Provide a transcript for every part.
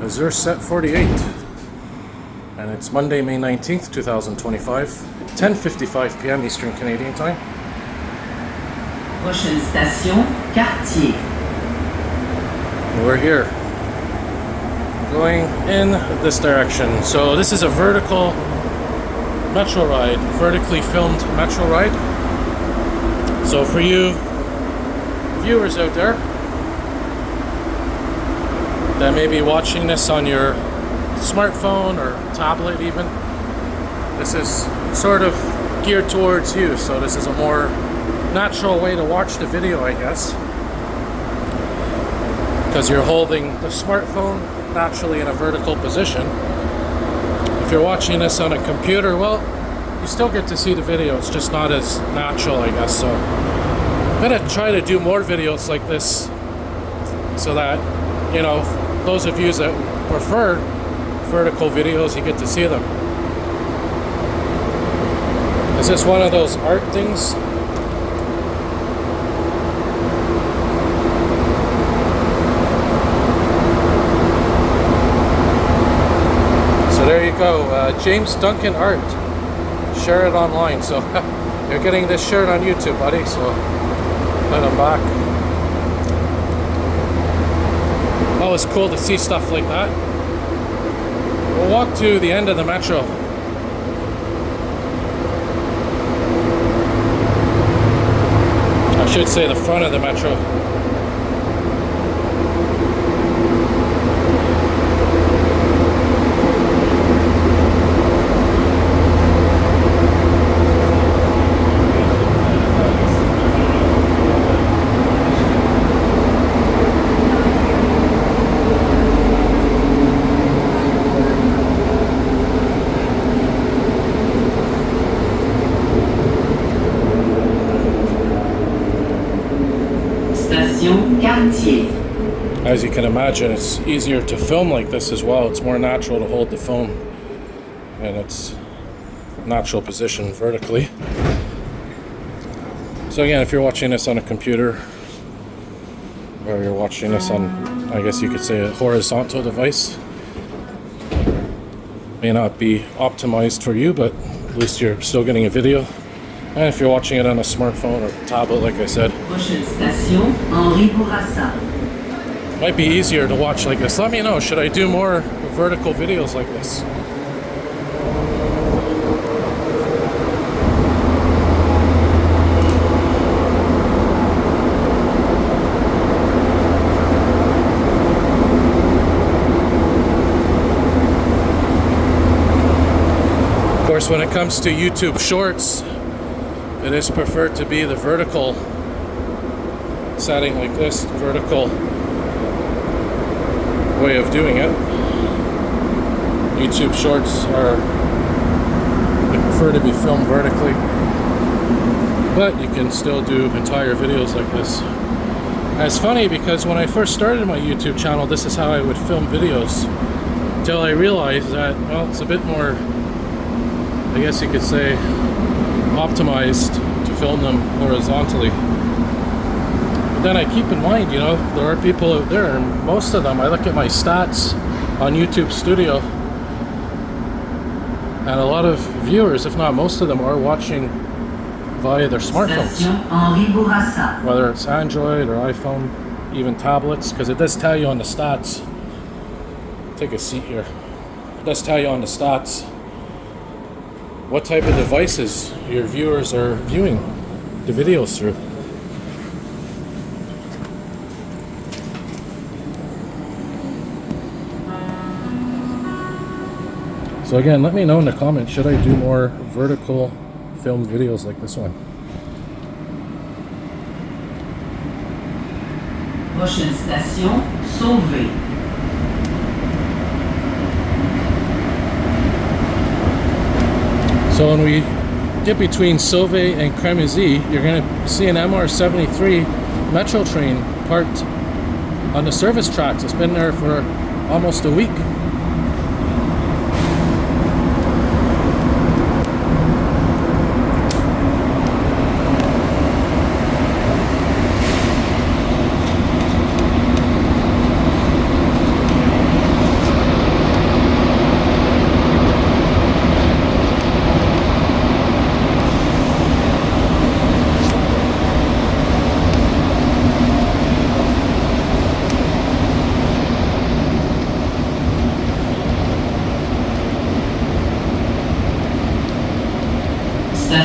AZUR set 48, and it's Monday, May 19th, 2025, 10:55 p.m. Eastern Canadian Time. Prochaine station, Cartier. We're here, going in this direction. So this is a vertical metro ride, vertically filmed metro ride. So for you viewers out there that may be watching this on your smartphone or tablet even, this is sort of geared towards you. So this is a more natural way to watch the video, I guess, because you're holding the smartphone naturally in a vertical position. If you're watching this on a computer, well, you still get to see the video, it's just not as natural, I guess. So I'm gonna try to do more videos like this so that, you know, those of you that prefer vertical videos, you get to see them. Is this one of those art things? So there you go, James Duncan art. Share it online. So you're getting this shared on YouTube, buddy, so put them back. Always cool to see stuff like that. We'll walk to the end of the metro. I should say the front of the metro. As you can imagine, it's easier to film like this as well. It's more natural to hold the phone in its natural position vertically. So again, if you're watching this on a computer, or you're watching this on, I guess you could say, a horizontal device, may not be optimized for you, but at least you're still getting a video. And if you're watching it on a smartphone or tablet, like I said, might be easier to watch like this. Let me know, should I do more vertical videos like this? Of course, when it comes to YouTube Shorts, it is preferred to be the vertical setting like this, vertical way of doing it. YouTube Shorts they prefer to be filmed vertically, but you can still do entire videos like this. And it's funny because when I first started my YouTube channel, this is how I would film videos, until I realized that, well, it's a bit more, I guess you could say, optimized to film them horizontally. But then I keep in mind, you know, there are people out there, and most of them, I look at my stats on YouTube Studio, and a lot of viewers, if not most of them, are watching via their smartphones, whether it's Android or iPhone, even tablets, because it does tell you on the stats. Take a seat here. It does tell you on the stats what type of devices your viewers are viewing the videos through. So again, let me know in the comments, should I do more vertical film videos like this one? Prochaine station, Sauvé. So when we get between Sauvé and Crémazie, you're going to see an MR73 metro train parked on the service tracks. It's been there for almost a week.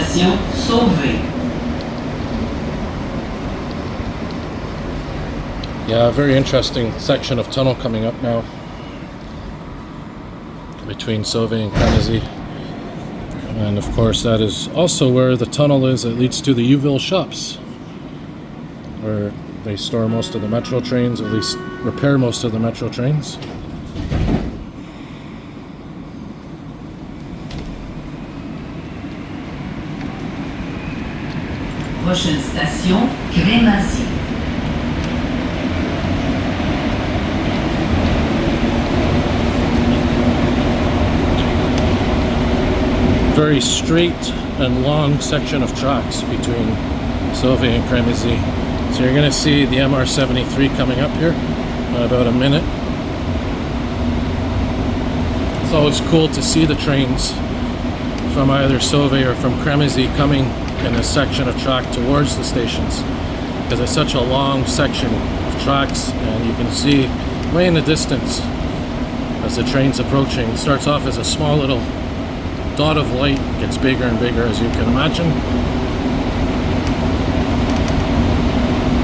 Station Sauvé. Yeah, very interesting section of tunnel coming up now between Sauvé and Crémazie. And of course that is also where the tunnel is that leads to the Uville shops, where they store most of the metro trains, at least repair most of the metro trains. Prochaine station, Crémazie. Very straight and long section of tracks between Sauvé and Crémazie. So you're going to see the MR73 coming up here in about a minute. It's always cool to see the trains from either Sauvé or from Crémazie coming in a section of track towards the stations, because it's such a long section of tracks, and you can see way in the distance as the train's approaching. It starts off as a small little dot of light, gets bigger and bigger, as you can imagine.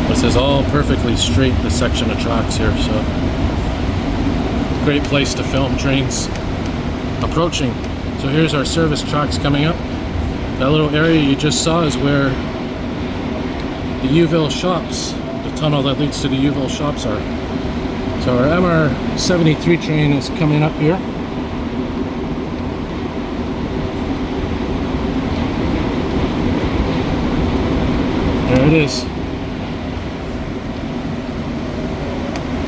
This is all perfectly straight, the section of tracks here, so great place to film trains approaching. So here's our service tracks coming up. That little area you just saw is where the Uville shops, the tunnel that leads to the Uville shops are. So our MR73 train is coming up here. There it is.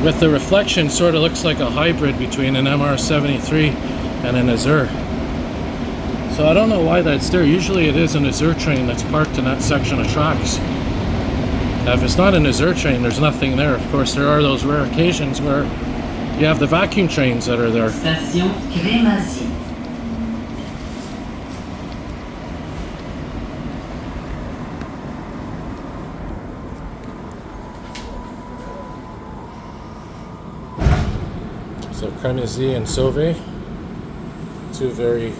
With the reflection, sort of looks like a hybrid between an MR73 and an AZUR. So I don't know why that's there. Usually it is an AZUR train that's parked in that section of tracks. If it's not an AZUR train, there's nothing there. Of course, there are those rare occasions where you have the vacuum trains that are there. Station Crémazie. So Crémazie and Sauvé, two very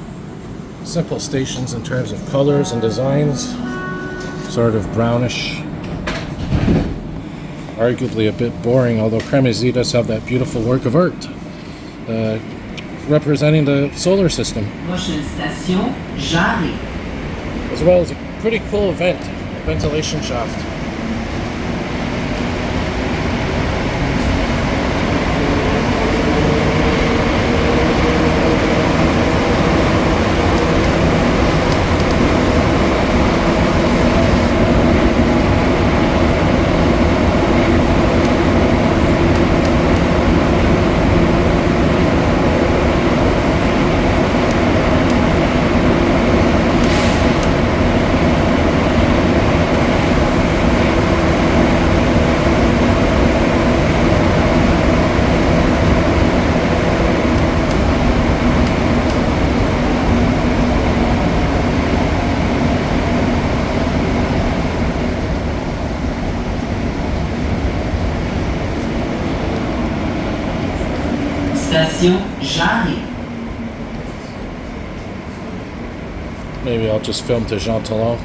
simple stations in terms of colors and designs, sort of brownish, arguably a bit boring, although Crémazie does have that beautiful work of art representing the solar system, Prochaine station, Jarry. as well as a pretty cool ventilation shaft. Station Jarry. Maybe I'll just film to Jean-Talon.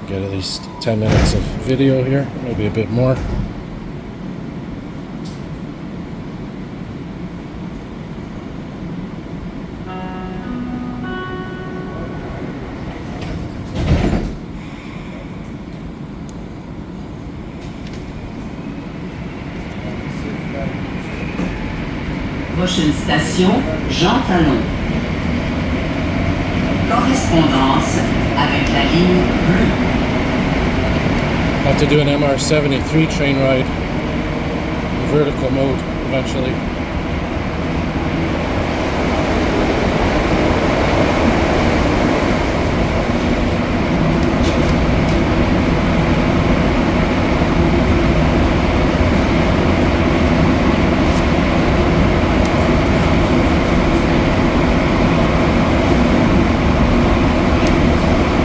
Get at least 10 minutes of video here, maybe a bit more. Prochaine station, Jean-Talon. Correspondance avec la ligne bleue. Have to do an MR73 train ride in vertical mode eventually.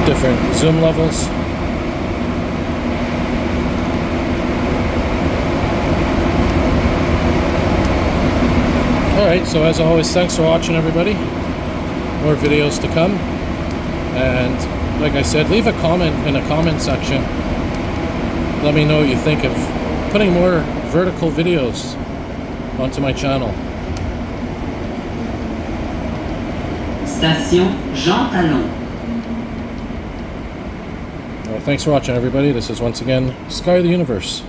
Different zoom levels. Alright, so as always, thanks for watching, everybody. more videos to come. And like I said, leave a comment in a comment section. Let me know what you think of putting more vertical videos onto my channel. Station Jean-Talon. Thanks for watching, everybody. This is once again Sky the Universe.